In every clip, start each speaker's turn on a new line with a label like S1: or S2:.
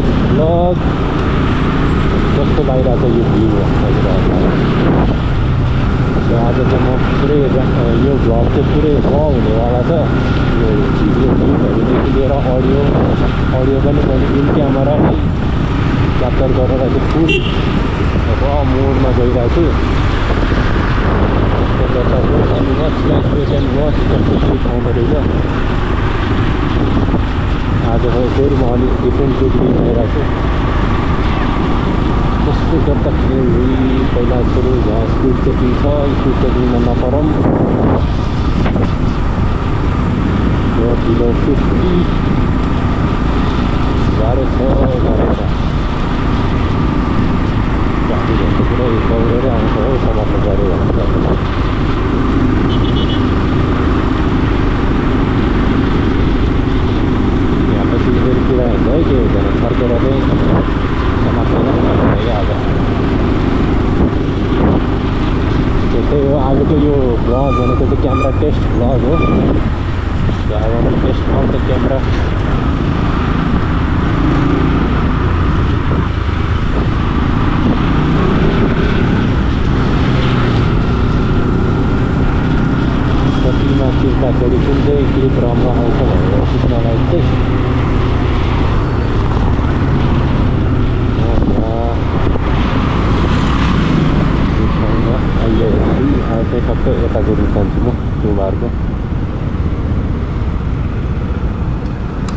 S1: Vlog कस्तो लागिरहेको छ यो भ्यू आज चाहिँ म पुरै यो भ्लग चाहिँ पुरै र हुनेवाला छ यो भ्यूहरूदेखि लिएर अडियो पनि मैले इन क्यामेरा नै क्याप्चर गरेर चाहिँ फुल र मोडमा गइरहेको छु त्यसले गर्दा आउँदो रहेछ आज फेरि म अलिक डिफ्रेन्ट भिडियो बनाइरहेको छु कस्तो गर्दाखेरि पहिला सुरु स्पिड चेकिङ छ स्पिड चेकिङमा नपरौँ बिलो 50 गाह्रो छ गाडीहरू पुरै दौडेर आउँछ हो समात्नु पऱ्यो भन्छ यहाँ त सिलगढीतिर हुन्छ है के हुँदैन फर्केर चाहिँ समात्दैन भइहाल्छ त्यही हो आजको यो भ्लग भनेको चाहिँ क्यामेरा टेस्ट भ्लग हो अब टेस्ट अफ द क्यामेरा कतिमा खिच्दाखेरि कुन चाहिँ क्लिप राम्रो आउँछ भनेर खिच्नलाई चाहिँ अहिले सबै यता गएर जान्छु म टुबारको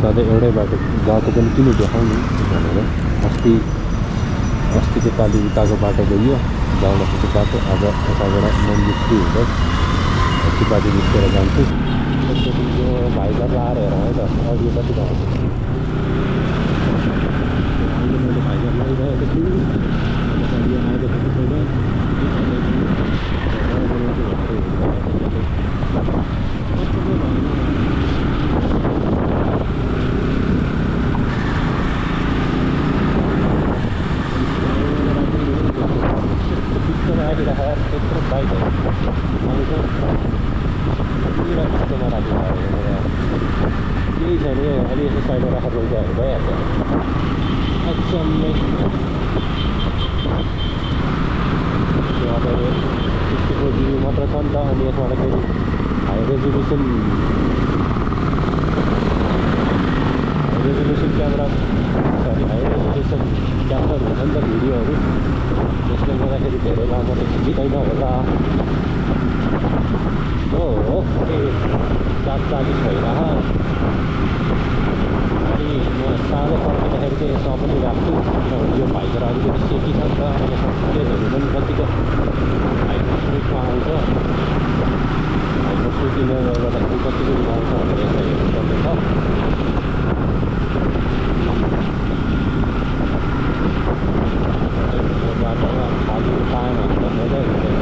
S1: सधैँ एउटै बाटो गएको पनि किन देखाउनु भनेर अस्तिको पालि उताको बाटो गइयो जाउँदाखेरि बाटो अब यताबाट म निस्कि हुँदै अस्तिपालि निस्केर जान्छु त्यसपछि यो भाइबर लाएर हेर है त अडियो कति आउँछ अहिले मैले भाइबर लगाइरहेको छु अडियो आइरहेको छैन त्यत्रो बाइक केही छैन अलि यसो साइडमा राखेर लैजाहरू भइहाल्छ अचम्मै अब 64 GB मात्र छ नि त अनि यसबाट फेरि high resolution camera high resolution capture हुन्छ नि त भिडियोहरू त्यसले गर्दाखेरि धेरै लामो त खिचिँदैन होला हो 7:40 भइरह अनि म सानो फर्किँदाखेरि चाहिँ यसमा पनि राख्छु किनभने यो भाइको अलिकति सेकी छ नि त अनि यसमा फुटेजहरू पनि कतिको हाइको स्पिडमा आउँछ हाइको स्पिडले गर्दाखेरि कतिको आउँछ भनेर यसलाई हेर्नुपर्ने छ बाटोमा खाली टाइमहरू त मजा हुँदैन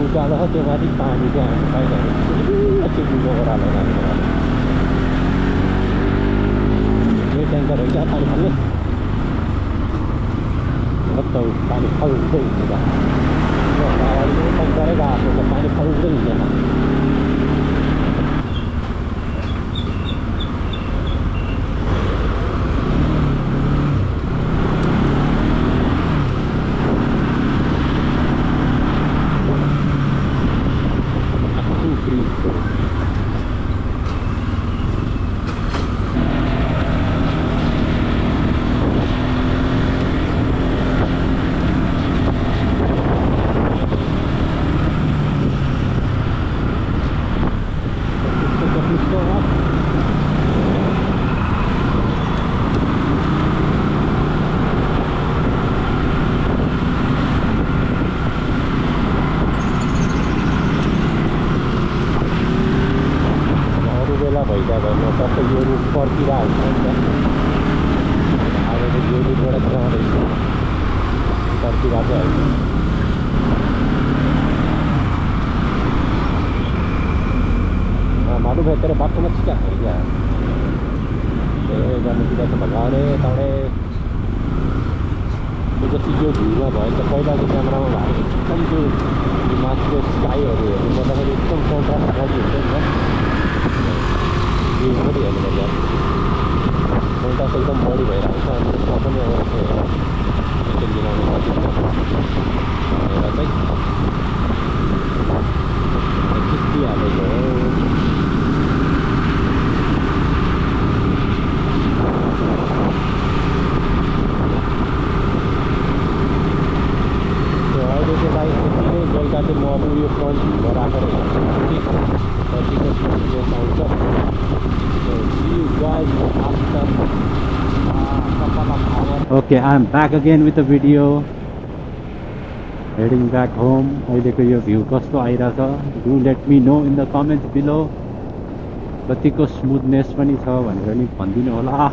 S1: उकालो हो त्यो माथि पानी चाहिँ हामी पाइरहेको छु त्यो बिलो ओह्रालो रहे क्या पानी फाल्ने पानी फाल्दै हिँड्दा गरेर गएको छ पानी फाल्दै हिँड्दैन मालूम है तेरे बात समझ क्या है क्या जाने की बात भगाने तौडे जति यो भ्यूमा भयो त पहिलाको क्यामेरामा भएको एकदम त्यो माथिको स्काईहरू हेर्नु पर्दाखेरि एकदम कन्ट्रास्ट बढी हुन्छ नि त भ्यू पनि हेर्नु पर्छ कन्ट्रास्ट एकदम बढी भइरहेको छ अनि त्यसमा पनि अब यसो मिलाउनु सकिन्छ भनेर चाहिँ खिचिहालेको हो बेलुका चाहिँ म अब यो फ्रन्ट भिउमा राखेर हिँड्छु कतिको भिडियोस आउँछ
S2: Okay, I'm back again with a video. Heading back home. अहिलेको यो भ्यू कस्तो आइरहेछ do let me know in the comments below कतिको स्मुथनेस पनि छ भनेर नि भनिदिनु होला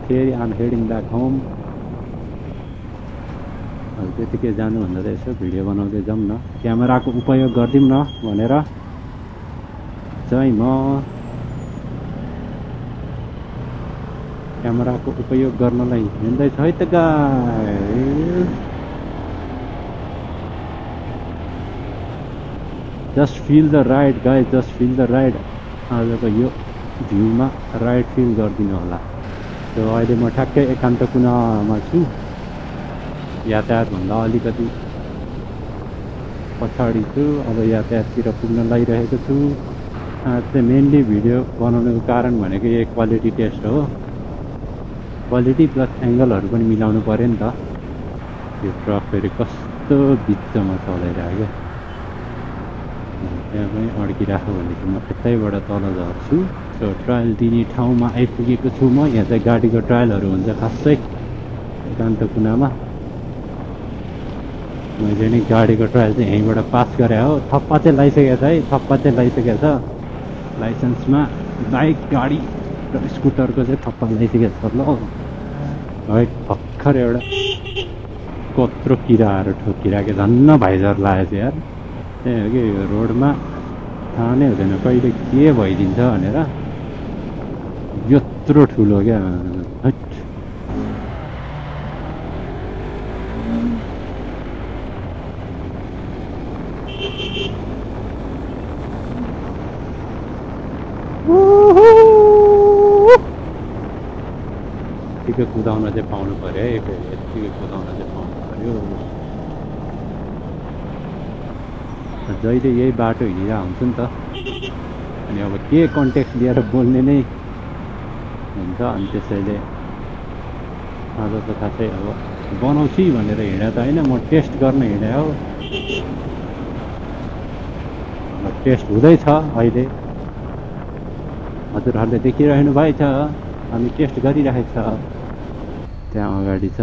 S2: फेरि I am heading back home त्यतिकै जानुभन्दा त यसो भिडियो बनाउँदै जाउँ न क्यामेराको उपयोग गरिदिउँ न भनेर चाहिँ म क्यामेराको उपयोग गर्नलाई हिँड्दैछु है त guys just feel the ride guys just feel the ride आजको यो भ्यूमा राइड फिल गरिदिनु होला सो अहिले म ठ्याक्कै एकान्त कुनामा छु यातायातभन्दा अलिकति पछाडि छु अब यातायाततिर पुग्न लागिरहेको छु चाहिँ मेनली भिडियो बनाउनुको कारण भनेको यो क्वालिटी टेस्ट हो क्वालिटी प्लस एङ्गलहरू पनि मिलाउनु पऱ्यो नि त यो ट्रक फेरि कस्तो बिचमा चलाइरहेको त्यहाँ पनि अड्किराख्यो भनेको म यतैबाट तल झर्छु सो ट्रायल दिने ठाउँमा आइपुगेको छु म यहाँ चाहिँ गाडीको ट्रायलहरू हुन्छ खासै एकान्त कुनामा मैले नि गाडीको ट्रायल चाहिँ यहीँबाट पास गरे हो थप्पा चाहिँ लगाइसकेको छ है थप्पा चाहिँ लगाइसकेको छ लाइसेन्समा बाइक गाडी र स्कुटरको चाहिँ थप्पा लगाइसकेको छ ल है भर्खर एउटा कत्रो किराहरू ठोकिरहेको झन्न भाइजर लागेको छ यार त्यही हो कि रोडमा थाहा नै हुँदैन कहिले के भइदिन्छ भनेर यत्रो ठुलो क्या यतिकै कुदाउन चाहिँ पाउनु पर्यो है यतिकै कुदाउन चाहिँ पाउनु पर्यो जहिले यही बाटो हिँडिरहेको हुन्छ नि त अनि अब के कन्टेक्स्ट लिएर बोल्ने नै हुन्छ अनि त्यसैले आज त खासै अब बनाउँछु भनेर हिँडे त होइन म टेस्ट गर्न हिँडे हो टेस्ट हुँदैछ अहिले हजुरहरूले देखिरहनु भएको छ हामी टेस्ट गरिरहेको छ त्यहाँ अगाडि छ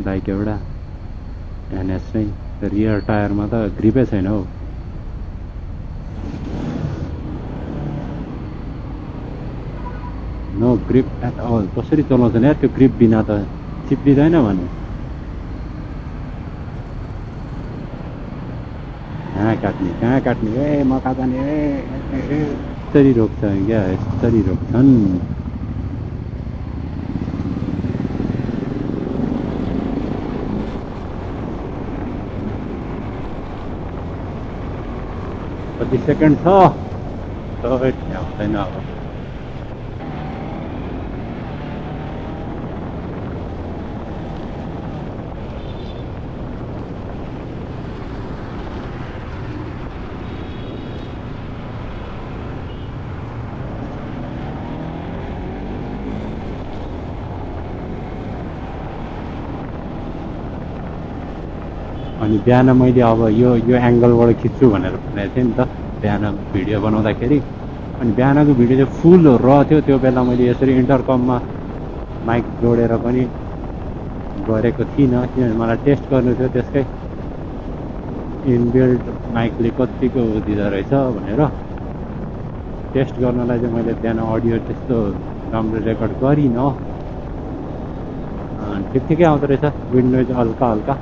S2: बाइक एउटा एनएस नै रियर टायरमा त ग्रिपै छैन हौ नो ग्रिप एट अल कसरी चलाउँछन् यार त्यो ग्रिप बिना त चिप्लिँदैन भने कहाँ काट्ने ए मका जाने ए यसरी रोक्छ क्या यसरी रोक्छन् कति सेकेन्ड छ त्यहाँ हुँदैन अब अनि बिहान मैले अब यो एङ्गलबाट खिच्छु भनेर भनेको थिएँ नि त बिहान भिडियो बनाउँदाखेरि अनि बिहानको भिडियो चाहिँ फुल र थियो त्यो बेला मैले यसरी इन्टरकममा माइक जोडेर पनि गरेको थिइनँ किनभने मलाई टेस्ट गर्नु थियो त्यसकै इनबिल्ट माइकले कतिको दिँदो रहेछ भनेर टेस्ट गर्नलाई चाहिँ मैले बिहान अडियो त्यस्तो राम्रो रेकर्ड गरिनँ ठिक ठिकै आउँदो रहेछ विन्ड नोइज हल्का हल्का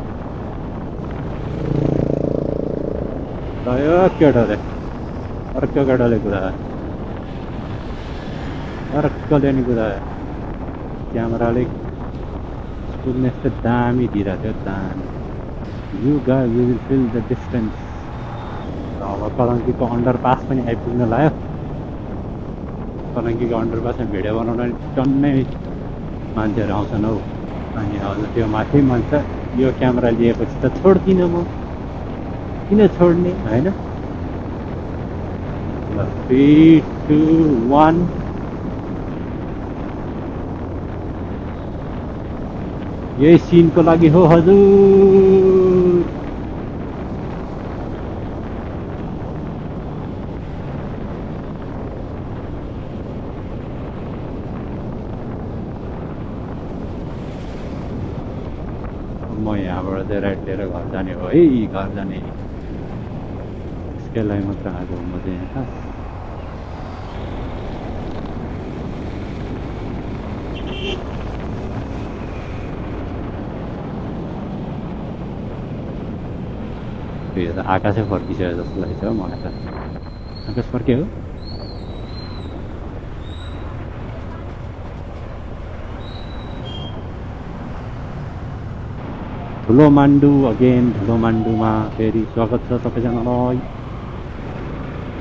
S2: यो केटाले अर्को केटाले कुदायो अर्कोले नि कुदायो क्यामेराले स्मुथनेस त दामी दिइरहेको थियो दामी you guys you will feel the distance अब कलङ्कीको अन्डरपास पनि आइपुग्न लाग्यो कलङ्कीको अन्डरपासमा भिडियो बनाउन टन्नै मान्छेहरू आउँछन् हौ अनि हजुर त्यो माथि मान्छ यो क्यामेरा लिएपछि त छोड्दिनँ म किन छोड्ने होइन 3, 2, 1 यही सिनको लागि हो हजुर म यहाँबाट चाहिँ राइट लिएर घर जाने हो है घर जाने त्यसलाई मात्र आएको म चाहिँ यहाँ यो त आकाशै फर्किसक्यो जस्तो लाग्छ मलाई त आकाश फर्क्यो ठुलो मान्डु अगेन ठुलो मान्डुमा फेरि स्वागत छ सबैजनालाई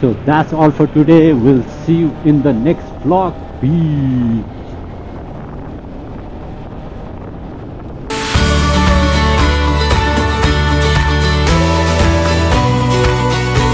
S2: So that's all for today. We'll see you in the next vlog. Peace.